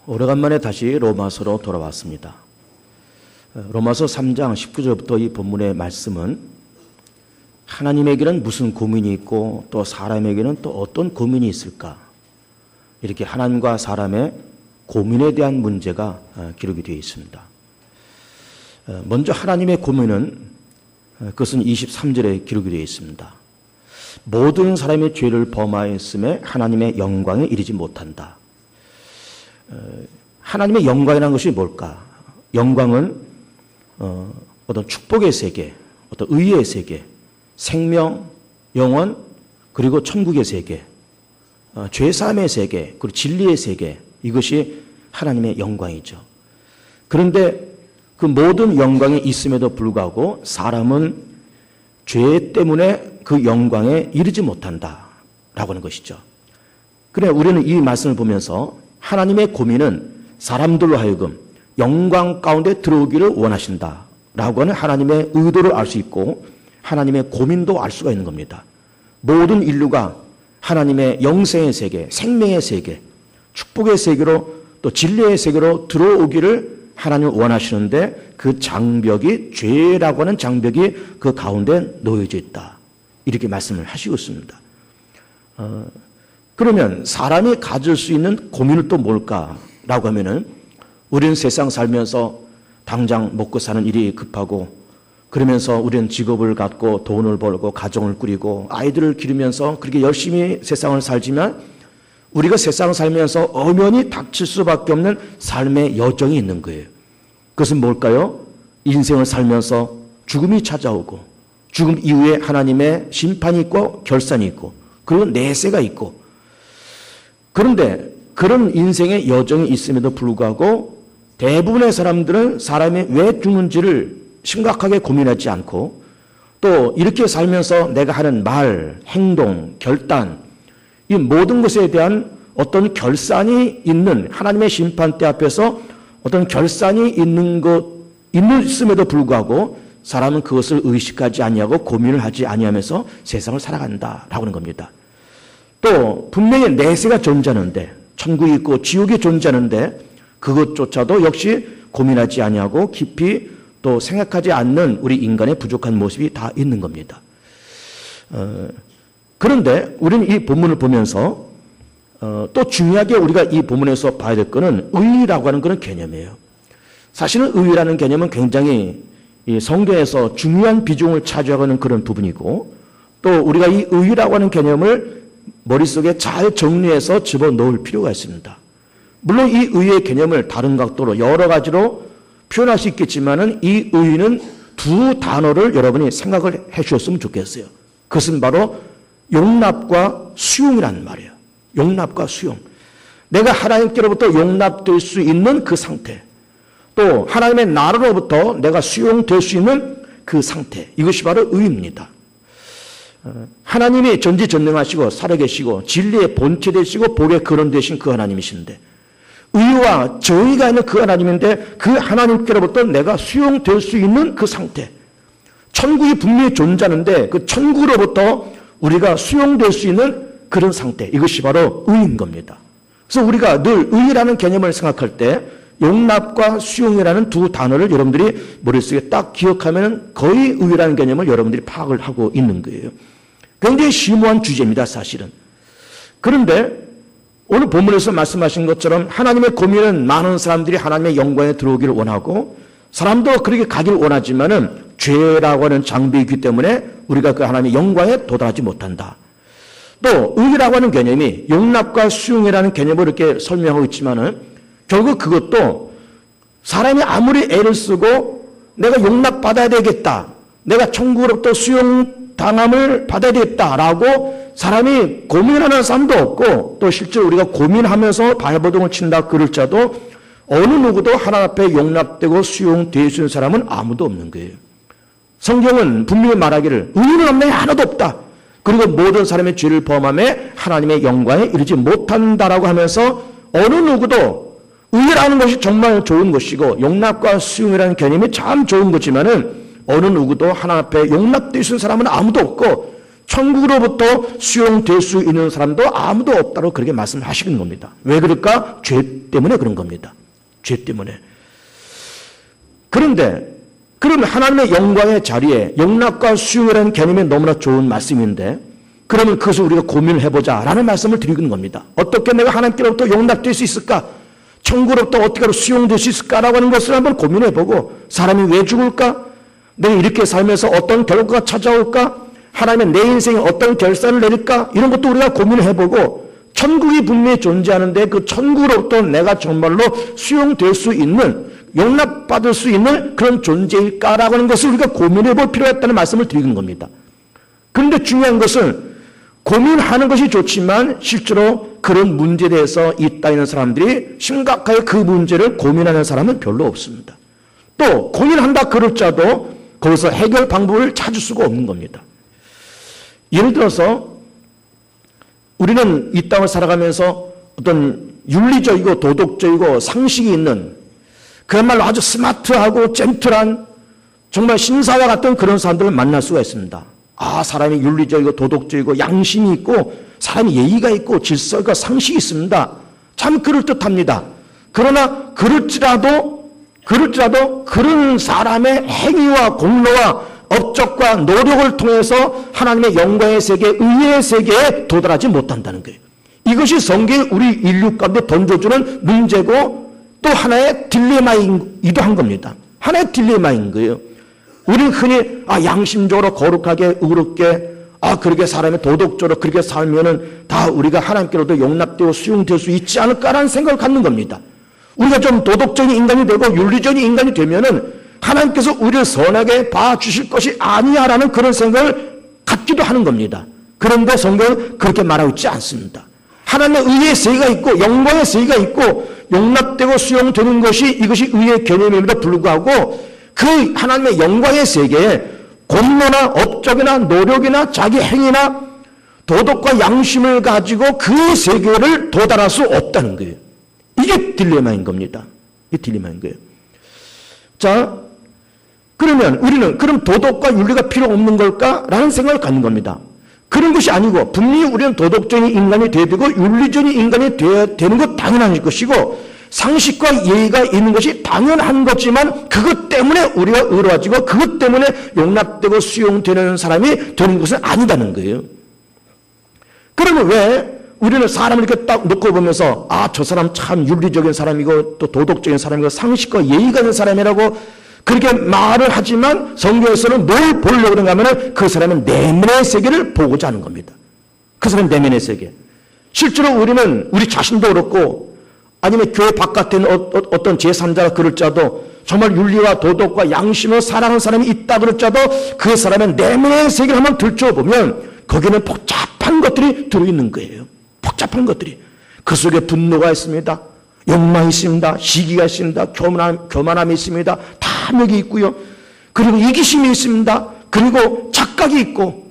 오래간만에 다시 로마서로 돌아왔습니다. 로마서 3장 19절부터 이 본문의 말씀은 하나님에게는 무슨 고민이 있고 또 사람에게는 또 어떤 고민이 있을까? 이렇게 하나님과 사람의 고민에 대한 문제가 기록이 되어 있습니다. 먼저 하나님의 고민은 그것은 23절에 기록이 되어 있습니다. 모든 사람이 죄를 범하였음에 하나님의 영광에 이르지 못한다. 하나님의 영광이라는 것이 뭘까? 영광은 어떤 축복의 세계, 어떤 의의 세계, 생명, 영원, 그리고 천국의 세계, 죄사함의 세계, 그리고 진리의 세계, 이것이 하나님의 영광이죠. 그런데 그 모든 영광이 있음에도 불구하고 사람은 죄 때문에 그 영광에 이르지 못한다라고 하는 것이죠. 그래, 우리는 이 말씀을 보면서 하나님의 고민은 사람들로 하여금 영광 가운데 들어오기를 원하신다라고 하는 하나님의 의도를 알 수 있고 하나님의 고민도 알 수가 있는 겁니다. 모든 인류가 하나님의 영생의 세계, 생명의 세계, 축복의 세계로 또 진리의 세계로 들어오기를 하나님은 원하시는데 그 장벽이 죄라고 하는 장벽이 그 가운데 놓여져 있다. 이렇게 말씀을 하시고 있습니다. 그러면 사람이 가질 수 있는 고민은 또 뭘까라고 하면은 우리는 세상 살면서 당장 먹고 사는 일이 급하고 그러면서 우리는 직업을 갖고 돈을 벌고 가정을 꾸리고 아이들을 기르면서 그렇게 열심히 세상을 살지만 우리가 세상을 살면서 엄연히 닥칠 수밖에 없는 삶의 여정이 있는 거예요. 그것은 뭘까요? 인생을 살면서 죽음이 찾아오고 죽음 이후에 하나님의 심판이 있고 결산이 있고 그리고 내세가 있고 그런데 그런 인생의 여정이 있음에도 불구하고 대부분의 사람들은 사람이 왜 죽는지를 심각하게 고민하지 않고 또 이렇게 살면서 내가 하는 말, 행동, 결단 이 모든 것에 대한 어떤 결산이 있는 하나님의 심판대 앞에서 어떤 결산이 있음에도 불구하고 사람은 그것을 의식하지 아니하고 고민을 하지 아니하면서 세상을 살아간다라고 하는 겁니다. 또 분명히 내세가 존재하는데 천국이 있고 지옥이 존재하는데 그것조차도 역시 고민하지 아니하고 깊이 또 생각하지 않는 우리 인간의 부족한 모습이 다 있는 겁니다. 그런데 우리는 이 본문을 보면서 또 중요하게 우리가 이 본문에서 봐야 될 것은 의라고 하는 그런 개념이에요. 사실은 의라는 개념은 굉장히 이 성경에서 중요한 비중을 차지하고 있는 그런 부분이고 또 우리가 이 의라고 하는 개념을 머릿속에 잘 정리해서 집어넣을 필요가 있습니다. 물론 이 의의 개념을 다른 각도로 여러 가지로 표현할 수 있겠지만은 이 의는 두 단어를 여러분이 생각을 해 주셨으면 좋겠어요. 그것은 바로 용납과 수용이라는 말이에요. 용납과 수용. 내가 하나님께로부터 용납될 수 있는 그 상태. 또 하나님의 나라로부터 내가 수용될 수 있는 그 상태. 이것이 바로 의입니다. 하나님이 전지전능하시고 살아계시고 진리의 본체 되시고 복의 근원 되신 그 하나님이신데 의와 정의가 있는 그 하나님인데 그 하나님께로부터 내가 수용될 수 있는 그 상태. 천국이 분명히 존재하는데 그 천국으로부터 우리가 수용될 수 있는 그런 상태. 이것이 바로 의인 겁니다. 그래서 우리가 늘 의라는 개념을 생각할 때 용납과 수용이라는 두 단어를 여러분들이 머릿속에 딱 기억하면 거의 의라는 개념을 여러분들이 파악을 하고 있는 거예요. 굉장히 심오한 주제입니다, 사실은. 그런데 오늘 본문에서 말씀하신 것처럼 하나님의 고민은 많은 사람들이 하나님의 영광에 들어오기를 원하고 사람도 그렇게 가기를 원하지만은 죄라고 하는 장벽이기 때문에 우리가 그 하나님의 영광에 도달하지 못한다. 또 의라고 하는 개념이 용납과 수용이라는 개념을 이렇게 설명하고 있지만은 결국 그것도 사람이 아무리 애를 쓰고 내가 용납받아야 되겠다. 내가 천국으로부터 수용당함을 받아야 되겠다라고 사람이 고민하는 사람도 없고 또 실제로 우리가 고민하면서 발버둥을 친다 그럴지라도 어느 누구도 하나님 앞에 용납되고 수용될 수 있는 사람은 아무도 없는 거예요. 성경은 분명히 말하기를 의인은 없네 하나도 없다. 그리고 모든 사람의 죄를 범함에 하나님의 영광에 이르지 못한다라고 하면서 어느 누구도 의라는 것이 정말 좋은 것이고 용납과 수용이라는 개념이 참 좋은 거지만은 어느 누구도 하나님 앞에 용납될 수 있는 사람은 아무도 없고 천국으로부터 수용될 수 있는 사람도 아무도 없다고 그렇게 말씀하시는 겁니다. 왜 그럴까? 죄 때문에 그런 겁니다. 죄 때문에. 그런데 그러면 하나님의 영광의 자리에 용납과 수용이라는 개념이 너무나 좋은 말씀인데, 그러면 그것을 우리가 고민을 해보자 라는 말씀을 드리는 겁니다. 어떻게 내가 하나님께로부터 용납될 수 있을까? 천국으로부터 어떻게 수용될 수 있을까라고 하는 것을 한번 고민해보고, 사람이 왜 죽을까? 내가 이렇게 살면서 어떤 결과가 찾아올까? 하나님은 내 인생에 어떤 결산을 내릴까? 이런 것도 우리가 고민을 해보고, 천국이 분명히 존재하는데 그 천국으로부터 내가 정말로 수용될 수 있는, 용납받을 수 있는 그런 존재일까라고 하는 것을 우리가 고민해 볼 필요가 있다는 말씀을 드리는 겁니다. 그런데 중요한 것은 고민하는 것이 좋지만 실제로 그런 문제에 대해서 이 땅에 있는 사람들이 심각하게 그 문제를 고민하는 사람은 별로 없습니다. 또 고민한다 그럴지라도 거기서 해결 방법을 찾을 수가 없는 겁니다. 예를 들어서 우리는 이 땅을 살아가면서 어떤 윤리적이고 도덕적이고 상식이 있는, 그야말로 아주 스마트하고 젠틀한 정말 신사와 같은 그런 사람들을 만날 수가 있습니다. 아, 사람이 윤리적이고 도덕적이고 양심이 있고 사람이 예의가 있고 질서가 상식이 있습니다. 참 그럴듯합니다. 그러나 그럴지라도 그런 사람의 행위와 공로와 업적과 노력을 통해서 하나님의 영광의 세계, 의의 세계에 도달하지 못한다는 거예요. 이것이 성경이 우리 인류 가운데 던져주는 문제고 또 하나의 딜레마이기도 한 겁니다. 하나의 딜레마인 거예요. 우리는 흔히 양심적으로 거룩하게 의롭게 그렇게 사람이 도덕적으로 그렇게 살면은 다 우리가 하나님께로도 용납되고 수용될 수 있지 않을까라는 생각을 갖는 겁니다. 우리가 좀 도덕적인 인간이 되고 윤리적인 인간이 되면은 하나님께서 우리를 선하게 봐주실 것이 아니야라는 그런 생각을 갖기도 하는 겁니다. 그런데 성경은 그렇게 말하고 있지 않습니다. 하나님의 의의 세계가 있고 영광의 세계가 있고 용납되고 수용되는 것이 이것이 의의 개념임에도 불구하고 그 하나님의 영광의 세계에 공로나 업적이나 노력이나 자기 행위나 도덕과 양심을 가지고 그 세계를 도달할 수 없다는 거예요. 이게 딜레마인 겁니다. 이게 딜레마인 거예요. 자, 그러면 우리는 그럼 도덕과 윤리가 필요 없는 걸까라는 생각을 갖는 겁니다. 그런 것이 아니고 분명히 우리는 도덕적인 인간이 되어야 되고 윤리적인 인간이 되어야 되는 것 당연한 것이고 상식과 예의가 있는 것이 당연한 거지만 그것 때문에 우리가 의로워지고 그것 때문에 용납되고 수용되는 사람이 되는 것은 아니다는 거예요. 그러면 왜 우리는 사람을 이렇게 딱 놓고 보면서 저 사람 참 윤리적인 사람이고 또 도덕적인 사람이고 상식과 예의가 있는 사람이라고 그렇게 말을 하지만 성경에서는 뭘 보려고 그런가 하면 그 사람은 내면의 세계를 보고자 하는 겁니다. 그 사람은 내면의 세계. 실제로 우리는 우리 자신도 그렇고 아니면 교회 바깥에 있는 어떤 제3자가 그럴지라도 정말 윤리와 도덕과 양심을 사랑하는 사람이 있다 그럴지라도 그 사람의 내면의 세계를 한번 들춰보면 거기는 복잡한 것들이 들어있는 거예요. 복잡한 것들이. 그 속에 분노가 있습니다. 욕망이 있습니다. 시기가 있습니다. 교만함이 있습니다. 탐욕이 있고요. 그리고 이기심이 있습니다. 그리고 착각이 있고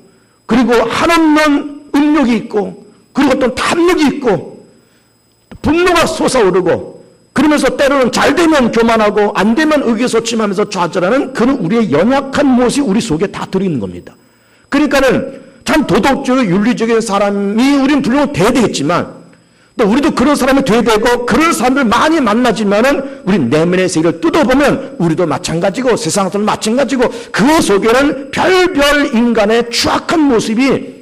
그리고 한없는 음욕이 있고 그리고 어떤 탐욕이 있고 분노가 솟아오르고 그러면서 때로는 잘 되면 교만하고 안 되면 의기소침하면서 좌절하는 그런 우리의 연약한 모습이 우리 속에 다 들어있는 겁니다. 그러니까는 참 도덕적이고 윤리적인 사람이 우리는 분명히 돼야 되겠지만 또 우리도 그런 사람이 돼야 되고 그런 사람들 많이 만나지만은 우리 내면의 세계를 뜯어보면 우리도 마찬가지고 세상에서는 마찬가지고 그 속에는 별별 인간의 추악한 모습이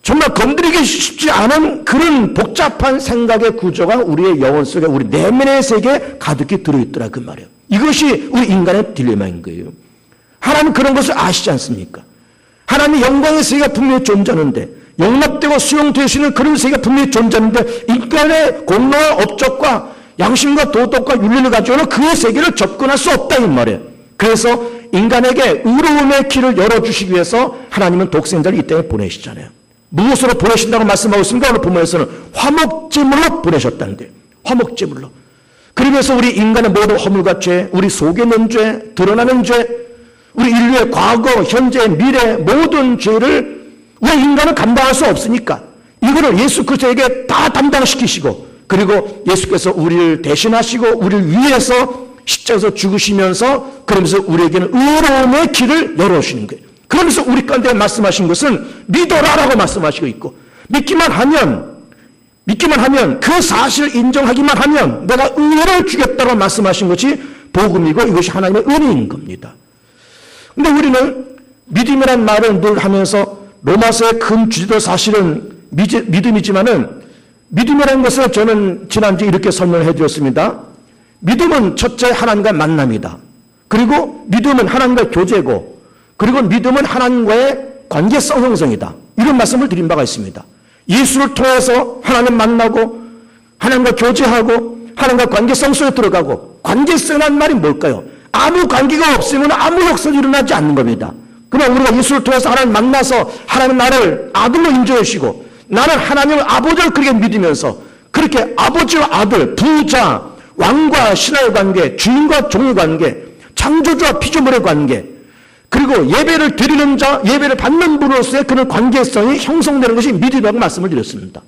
정말 건드리기 쉽지 않은 그런 복잡한 생각의 구조가 우리의 영혼 속에 우리 내면의 세계에 가득히 들어있더라 그 말이에요. 이것이 우리 인간의 딜레마인 거예요. 하나님은 그런 것을 아시지 않습니까? 하나님의 영광의 세계가 분명히 존재하는데 용납되고 수용될 수 있는 그런 세계가 분명히 존재하는데 인간의 공로와 업적과 양심과 도덕과 윤리를 가지고는 그 세계를 접근할 수 없다 이 말이에요. 그래서 인간에게 의로움의 길을 열어주시기 위해서 하나님은 독생자를 이 땅에 보내시잖아요. 무엇으로 보내신다고 말씀하고 있습니까? 오늘 본문에서는 화목제물로 보내셨다는 거예요. 화목제물로. 그러면서 우리 인간의 모든 허물과 죄, 우리 속에 있는 죄, 드러나는 죄, 우리 인류의 과거, 현재, 미래 모든 죄를 우리 인간은 감당할 수 없으니까 이거를 예수 그리스도에게 다 담당시키시고 그리고 예수께서 우리를 대신하시고 우리를 위해서 십자가에서 죽으시면서 그러면서 우리에게는 의로움의 길을 열어주시는 거예요. 그러면서 우리 가운데 말씀하신 것은 믿어라라고 말씀하시고 있고, 믿기만 하면 그 사실을 인정하기만 하면 내가 은혜를 주겠다고 말씀하신 것이 복음이고 이것이 하나님의 은혜인 겁니다. 근데 우리는 믿음이란 말을 늘 하면서 로마서의 큰 주제도 사실은 믿음이지만은, 믿음이라는 것을 저는 지난주에 이렇게 설명해 드렸습니다. 믿음은 첫째 하나님과 만남이다. 그리고 믿음은 하나님과의 교제고, 그리고 믿음은 하나님과의 관계성 형성이다. 이런 말씀을 드린 바가 있습니다. 예수를 통해서 하나님 만나고 하나님과 교제하고 하나님과 관계성 속에 들어가고, 관계성이라는 말이 뭘까요? 아무 관계가 없으면 아무 역사도 일어나지 않는 겁니다. 그러나 우리가 예수를 통해서 하나님 만나서 하나님 나를 아들로 인정해 주시고, 나는 하나님을 아버지를 그렇게 믿으면서 그렇게 아버지와 아들, 부자, 왕과 신하의 관계, 주인과 종의 관계, 창조주와 피조물의 관계, 그리고 예배를 드리는 자, 예배를 받는 분으로서의 그런 관계성이 형성되는 것이 믿음이라고 말씀을 드렸습니다.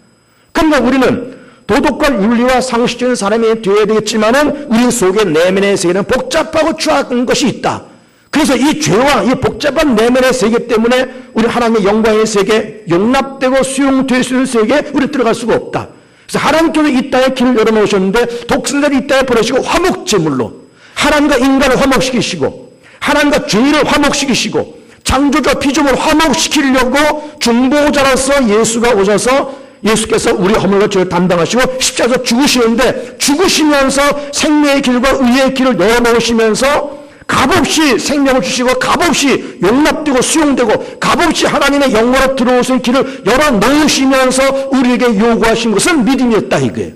그러니까 우리는 도덕과 윤리와 상식적인 사람이 되어야 되겠지만은 우리 속에 내면의 세계는 복잡하고 추악한 것이 있다. 그래서 이 죄와 이 복잡한 내면의 세계 때문에 우리 하나님의 영광의 세계, 용납되고 수용될 수 있는 세계에 우리 들어갈 수가 없다. 그래서 하나님께서 이 땅에 길을 열어놓으셨는데 독생자를 이 땅에 보내시고 화목제물로 하나님과 인간을 화목시키시고 하나님과 죄를 화목시키시고 창조주와 피조물을 화목시키려고 중보자로서 예수가 오셔서 예수께서 우리 허물과 죄를 담당하시고 십자가에서 죽으시는데, 죽으시면서 생명의 길과 의의 길을 열어놓으시면서 값없이 생명을 주시고 값없이 용납되고 수용되고 값없이 하나님의 영광으로 들어오신 길을 열어놓으시면서 우리에게 요구하신 것은 믿음이었다 이거예요.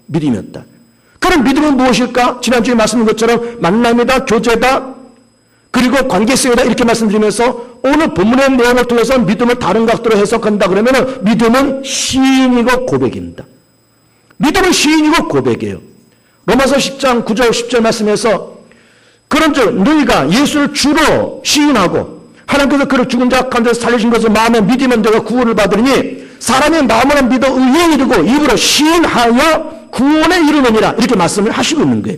믿음이었다. 그럼 믿음은 무엇일까? 지난주에 말씀드린 것처럼 만남이다, 교제다, 그리고 관계성이다 이렇게 말씀드리면서 오늘 본문의 내용을 통해서 믿음을 다른 각도로 해석한다 그러면 믿음은 시인이고 고백입니다. 믿음은 시인이고 고백이에요. 로마서 10장 9절 10절 말씀에서 그런즉 너희가 예수를 주로 시인하고 하나님께서 그를 죽은 자 가운데서 살리신 것을 마음에 믿으면 너희가 구원을 받으리니 사람의 마음으로 믿어 의에 이르고 입으로 시인하여 구원에 이르느니라 이렇게 말씀을 하시고 있는 거예요.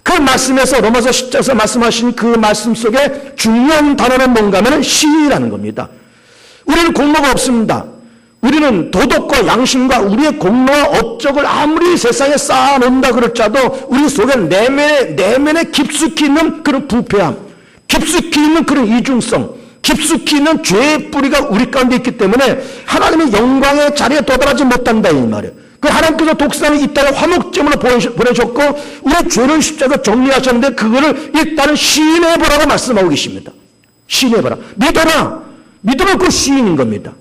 그 말씀에서 로마서 10장에서 말씀하신 그 말씀 속에 중요한 단어는 뭔가 하면 시인이라는 겁니다. 우리는 공로가 없습니다. 우리는 도덕과 양심과 우리의 공로와 업적을 아무리 세상에 쌓아놓는다 그럴지라도 우리 속에 내면에 깊숙이 있는 그런 부패함, 깊숙이 있는 그런 이중성, 깊숙이 있는 죄의 뿌리가 우리 가운데 있기 때문에 하나님의 영광의 자리에 도달하지 못한다 이 말이에요. 그 하나님께서 독생자를 이 땅에 화목제물로 보내셨고 우리의 죄를 십자가에 정리하셨는데 그거를 일단은 시인해보라고 말씀하고 계십니다. 시인해보라. 믿어라. 믿으면 그 시인인 겁니다.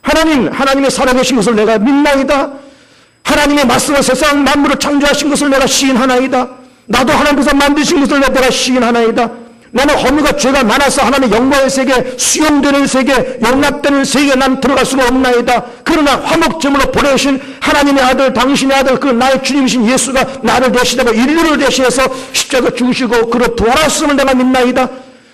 하나님의 살아계신 것을 내가 믿나이다. 하나님의 말씀을 세상 만물을 창조하신 것을 내가 시인하나이다. 나도 하나님께서 만드신 것을 내가 시인하나이다. 나는 허물과 죄가 많아서 하나님의 영광의 세계, 수용되는 세계, 용납되는 세계에 난 들어갈 수가 없나이다. 그러나 화목제물로 보내신 하나님의 아들, 당신의 아들, 그 나의 주님이신 예수가 나를 대신하고 인류를 대신해서 십자가 죽으시고 그로 부활하셨음을 내가 믿나이다.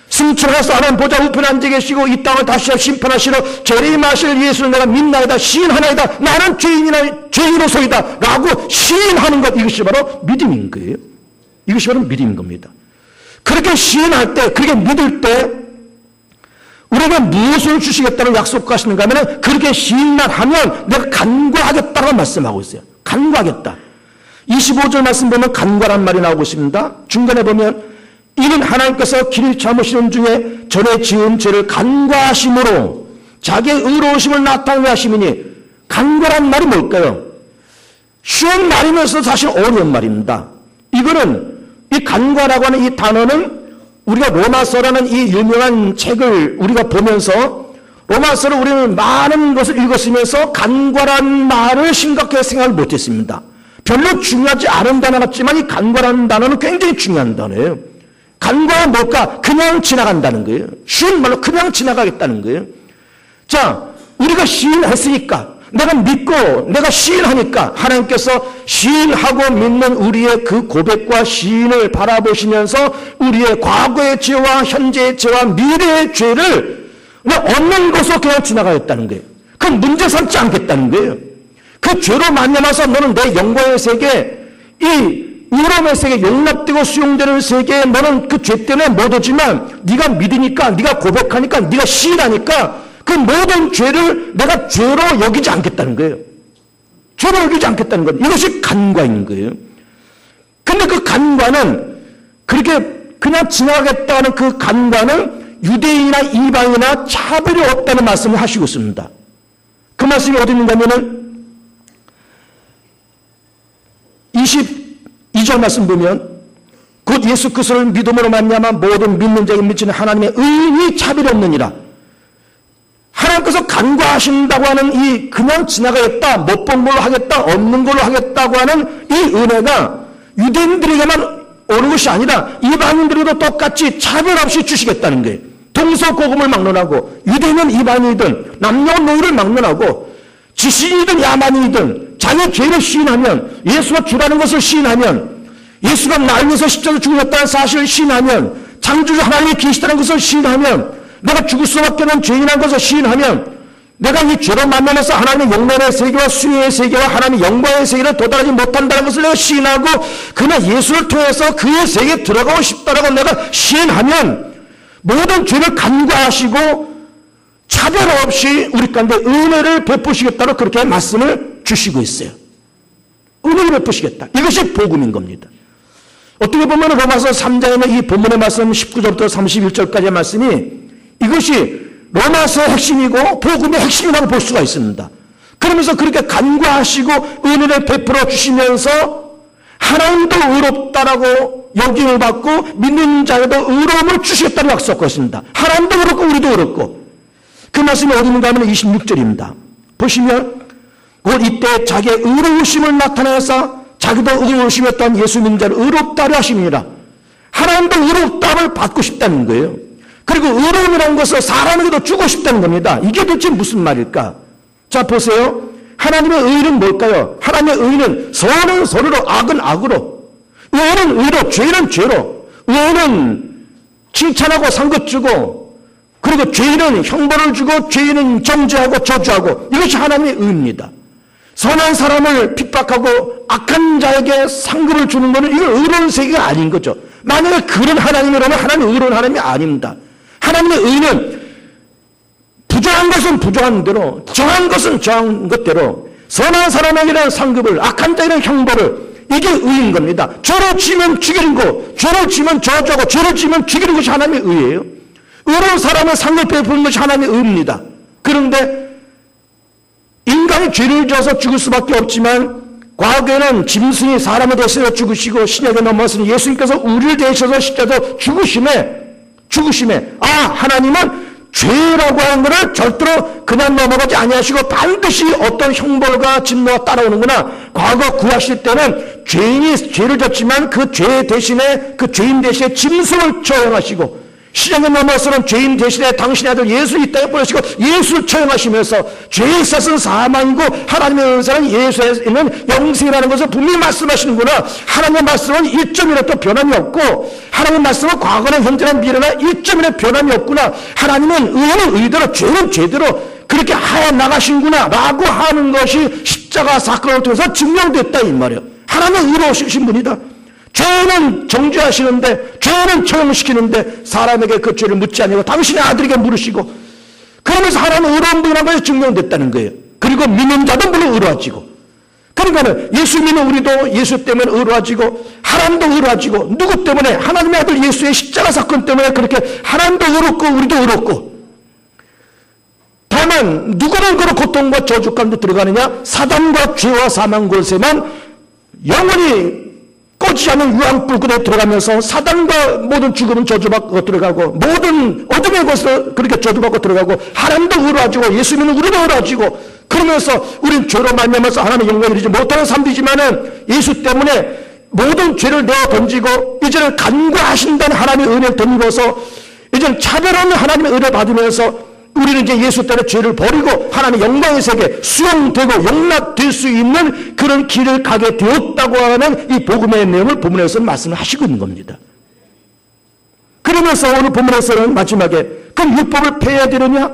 승천하서 하나님 보좌 우편에 앉아 계시고 이 땅을 다시 심판하시러 재림하실 예수를 내가 믿나이다. 시인하나이다. 나는 죄인으로서이다. 라고 시인하는 것, 이것이 바로 믿음인 거예요. 이것이 바로 믿음인 겁니다. 그렇게 시인할 때, 그렇게 믿을 때 우리가 무엇을 주시겠다고 약속하시는가 하면 그렇게 시인만 하면 내가 간구하겠다고 말씀하고 있어요. 간구하겠다. 25절 말씀 보면 간구란 말이 나오고 있습니다. 중간에 보면 이는 하나님께서 길을 참으시는 중에 전에 지은 죄를 간구하심으로 자기의 의로우심을 나타내게 하심이니, 간구란 말이 뭘까요? 쉬운 말이면서 사실 어려운 말입니다. 이거는 이 간구라고 하는 이 단어는 우리가 로마서라는 이 유명한 책을 우리가 보면서 로마서를 우리는 많은 것을 읽었으면서 간구라는 말을 심각하게 생각을 못했습니다. 별로 중요하지 않은 단어 같지만 이 간구라는 단어는 굉장히 중요한 단어예요. 간구가 뭘까? 그냥 지나간다는 거예요. 쉬운 말로 그냥 지나가겠다는 거예요. 자, 우리가 시인했으니까, 내가 믿고 내가 시인하니까 하나님께서 시인하고 믿는 우리의 그 고백과 시인을 바라보시면서 우리의 과거의 죄와 현재의 죄와 미래의 죄를 없는 것으로 그냥 지나가겠다는 거예요. 그건 문제 삼지 않겠다는 거예요. 그 죄로 말미암아서 너는 내 영광의 세계, 이 의로움의 세계, 용납되고 수용되는 세계에 너는 그 죄 때문에 못 오지만 네가 믿으니까, 네가 고백하니까, 네가 시인하니까 그 모든 죄를 내가 죄로 여기지 않겠다는 거예요. 죄로 여기지 않겠다는 거예요. 이것이 간과인 거예요. 근데 그 간과는 그렇게 그냥 지나가겠다는 그 간과는 유대인이나 이방이나 차별이 없다는 말씀을 하시고 있습니다. 그 말씀이 어디 있는가면은 22절 말씀 보면 곧 예수 그리스도를 믿음으로 말미암아 모든 믿는 자에게 미치는 하나님의 의인이 차별이 없느니라. 하나님께서 간과하신다고 하는 이 그냥 지나가겠다, 못 본 걸로 하겠다, 없는 걸로 하겠다고 하는 이 은혜가 유대인들에게만 오는 것이 아니라 이방인들에게도 똑같이 차별 없이 주시겠다는 거예요. 동서고금을 막론하고 유대인은 이방인이든 남녀노소를 막론하고 지신이든 야만이든 자기 죄를 시인하면, 예수가 주라는 것을 시인하면, 예수가 나를 위해서 십자가에 죽으셨다는 사실을 시인하면, 창조주 하나님이 계시다는 것을 시인하면, 내가 죽을 수밖에 없는 죄인이라는 것을 시인하면, 내가 이 죄로 만나면서 하나님의 영광의 세계와 수혜의 세계와 하나님의 영광의 세계를 도달하지 못한다는 것을 내가 시인하고, 그러나 예수를 통해서 그의 세계에 들어가고 싶다라고 내가 시인하면 모든 죄를 간과하시고 차별 없이 우리 가운데 은혜를 베푸시겠다고 그렇게 말씀을 주시고 있어요. 은혜를 베푸시겠다. 이것이 복음인 겁니다. 어떻게 보면 로마서 3장에 있는 이 본문의 말씀 19절부터 31절까지의 말씀이 이것이 로마서의 핵심이고 복음의 핵심이라고 볼 수가 있습니다. 그러면서 그렇게 간과하시고 은혜를 베풀어 주시면서 하나님도 의롭다라고 여김을 받고 믿는 자에도 의로움을 주시겠다고 약속하고 있습니다. 하나님도 그렇고 우리도 그렇고. 그 말씀이 어디 있는가 하면 26절입니다. 보시면 곧 이때 자기의 의로우심을 나타내서 자기도 의로우심이었던 예수 믿는 자를 의롭다고 하십니다. 하나님도 의롭다를 받고 싶다는 거예요. 그리고 의로움이라는 것을 사람에게도 주고 싶다는 겁니다. 이게 도대체 무슨 말일까? 자, 보세요. 하나님의 의는 뭘까요? 하나님의 의는 선은 선으로, 악은 악으로, 의는 의로, 죄는 죄로, 의는 칭찬하고 상급 주고, 그리고 죄인은 형벌을 주고 죄인은 정죄하고 저주하고, 이것이 하나님의 의입니다. 선한 사람을 핍박하고 악한 자에게 상급을 주는 것은 이건 의로운 세계가 아닌 거죠. 만약에 그런 하나님이라면 하나님은 의로운 하나님이 아닙니다. 하나님의 의는 부정한 것은 부정한 대로, 정한 것은 정한 것대로, 선한 사람에게는 상급을, 악한 자에게는 형벌을, 이게 의인 겁니다. 죄로 치면 죽이는 거, 죄로 치면 저주하고, 죄로 치면 죽이는 것이 하나님의 의예요. 의로운 사람은 상을 베푸는 것이 하나님의 의입니다. 그런데 인간이 죄를 지어서 죽을 수밖에 없지만 과거에는 짐승이 사람을 대신해 죽으시고 신약에 넘어서는 예수님께서 우리를 대신해서 십자가에서 죽으심에 하나님은 죄라고 하는 것을 절대로 그냥 넘어가지 아니하시고 반드시 어떤 형벌과 진노가 따라오는구나. 과거 구하실 때는 죄인이 죄를 졌지만 그 죄 대신에, 그 죄인 대신에 짐승을 처형하시고, 시장에 넘어서는 죄인 대신에 당신의 아들 예수 이 땅에 보내시고 예수를 처형하시면서 죄의 싹은 사망이고 하나님의 은사는 예수에 있는 영생이라는 것을 분명히 말씀하시는구나. 하나님의 말씀은 1점이라도 변함이 없고, 하나님의 말씀은 과거나 현재나 미래나 1점이나 변함이 없구나. 하나님은 의는 의대로, 죄는 죄대로 그렇게 하여 나가신구나 라고 하는 것이 십자가 사건을 통해서 증명됐다 이 말이에요. 하나님은 의로우신 분이다. 죄는 정죄하시는데, 죄는 처형시키는데 사람에게 그 죄를 묻지 아니하고 당신의 아들에게 물으시고, 그러면서 하나님은 의로운 분이라는 것이 증명됐다는 거예요. 그리고 믿는 자도 물론 의로워지고, 그러니까는 예수 믿는 우리도 예수 때문에 의로워지고, 하나님도 의로워지고, 누구 때문에? 하나님의 아들 예수의 십자가 사건 때문에 그렇게 하나님도 의롭고 우리도 의롭고. 다만 누구는 그런 고통과 저주 가운데 들어가느냐? 사단과 죄와 사망 곳에만 영원히 꺼지지 않는 유황불 그대로 들어가면서 사단과 모든 죽음은 저주받고 들어가고, 모든 어둠의 곳으로 그렇게 저주받고 들어가고, 하나님도 의로워지고 예수 믿는 우리도 의로워지고, 그러면서 우린 죄로 말미암아서 하나님의 영광을 이루지 못하는 사람들이지만은 예수 때문에 모든 죄를 내어 던지고 이제는 간과하신다는 하나님의 은혜를 덧입어서 이제는 차별 없는 하나님의 은혜를 받으면서 우리는 이제 예수 때문에 죄를 버리고 하나님의 영광의 세계 수용되고 용납될 수 있는 그런 길을 가게 되었다고 하는 이 복음의 내용을 본문에서 말씀을 하시고 있는 겁니다. 그러면서 오늘 본문에서는 마지막에 그럼 율법을 폐해야 되느냐?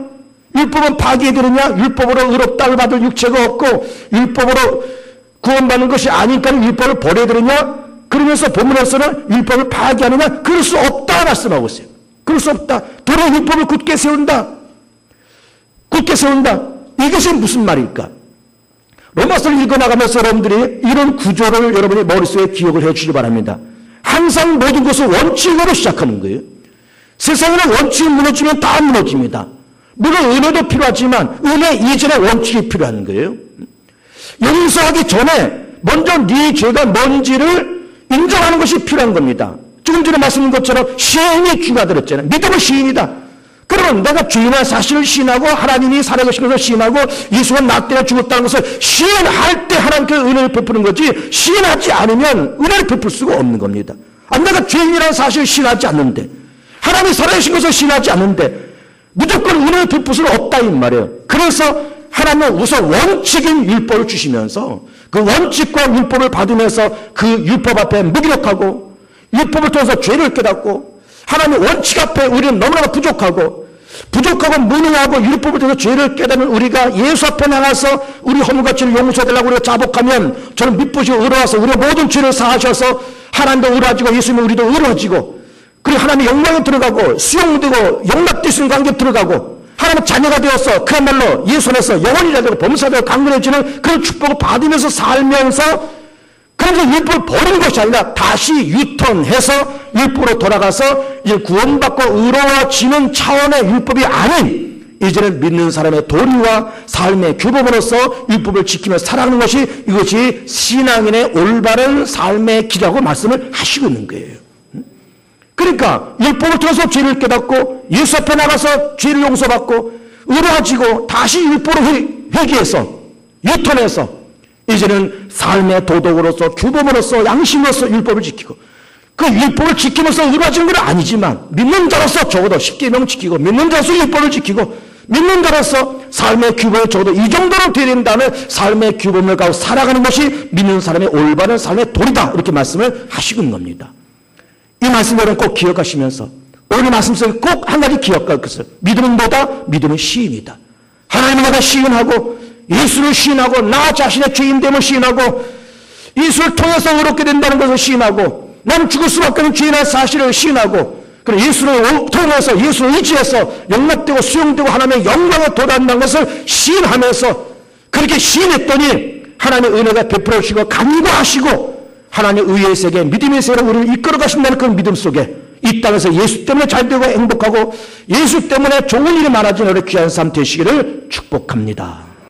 율법은 파기해야 되느냐? 율법으로 의롭다를 받을 육체가 없고 율법으로 구원받는 것이 아니니까 율법을 버려야 되느냐? 그러면서 본문에서는 율법을 파괴하느냐? 그럴 수 없다 말씀하고 있어요. 그럴 수 없다. 도리어 율법을 굳게 세운다. 굳게 세운다. 이것이 무슨 말일까? 로마서를 읽어나가면서 여러분들이 이런 구조를 여러분의 머릿속에 기억을 해 주시기 바랍니다. 항상 모든 것을 원칙으로 시작하는 거예요. 세상에는 원칙이 무너지면 다 무너집니다. 물론 은혜도 필요하지만 은혜 이전에 원칙이 필요한 거예요. 용서하기 전에 먼저 네 죄가 뭔지를 인정하는 것이 필요한 겁니다. 조금 전에 말씀드린 것처럼 시인이 중요하다 그랬잖아요. 믿음은 시인이다. 그러면 내가 죄인의 사실을 시인하고 하나님이 살아계신 것을 시인하고 예수가 나 때문에 죽었다는 것을 시인할 때 하나님께 은혜를 베푸는 거지 시인하지 않으면 은혜를 베풀 수가 없는 겁니다. 내가 죄인이라는 사실을 시인하지 않는데 하나님이 살아계신 것을 시인하지 않는데 무조건 은혜를 베풀 수는 없다 이 말이에요. 그래서 하나님은 우선 원칙인 율법을 주시면서 그 원칙과 율법을 받으면서 그 율법 앞에 무기력하고 율법을 통해서 죄를 깨닫고 하나님의 원칙 앞에 우리는 너무나 부족하고 무능하고 율법을 통해서 죄를 깨닫는 우리가 예수 앞에 나가서 우리 허물가치를 용서해달라고 우리가 자복하면 저는 믿으시고 의로와서 우리의 모든 죄를 사하셔서 하나님도 의로워지고 예수님은 우리도 의로워지고 그리고 하나님의 영광에 들어가고 수용되고 용납될 수 있는 관계에 들어가고 하나님의 자녀가 되어서 그야말로 예수 안에서 영원히 되고 범사되고 강건해지는 그런 축복을 받으면서 살면서 그래서 율법을 버리는 것이 아니라 다시 유턴해서 율법으로 돌아가서 이제 구원받고 의로워지는 차원의 율법이 아닌 이제는 믿는 사람의 도리와 삶의 규범으로서 율법을 지키며 살아가는 것이 이것이 신앙인의 올바른 삶의 길이라고 말씀을 하시고 있는 거예요. 그러니까 율법을 통해서 죄를 깨닫고 예수 앞에 나가서 죄를 용서받고 의로워지고 다시 율법으로 회개해서 유턴해서 이제는 삶의 도덕으로서 규범으로서 양심으로서 율법을 지키고 그 율법을 지키면서 의로워지는 건 아니지만 믿는 자로서 적어도 10계명 지키고 믿는 자로서 율법을 지키고 믿는 자로서 삶의 규범을 적어도 이 정도로 되어야 된다는 삶의 규범을 가지고 살아가는 것이 믿는 사람의 올바른 삶의 도리다 이렇게 말씀을 하시고 있는 겁니다. 이 말씀을 꼭 기억하시면서 오늘 말씀 속에 꼭 한 가지 기억할 것을 믿음은 뭐다? 믿음은 시인이다. 하나님을 내가 시인하고 예수를 시인하고 나 자신의 죄인됨을 시인하고 예수를 통해서 의롭게 된다는 것을 시인하고 나는 죽을 수밖에 없는 죄인의 사실을 시인하고 그리고 예수를 통해서 예수를 의지해서 용납되고 수용되고 하나님의 영광에 도달한다는 것을 시인하면서 그렇게 시인했더니 하나님의 은혜가 베풀어 주시고 간구하시고 하나님의 의의 세계 믿음의 세계로 우리를 이끌어 가신다는 그 믿음 속에 이 땅에서 예수 때문에 잘되고 행복하고 예수 때문에 좋은 일이 많아지는 우리 귀한 삶 되시기를 축복합니다.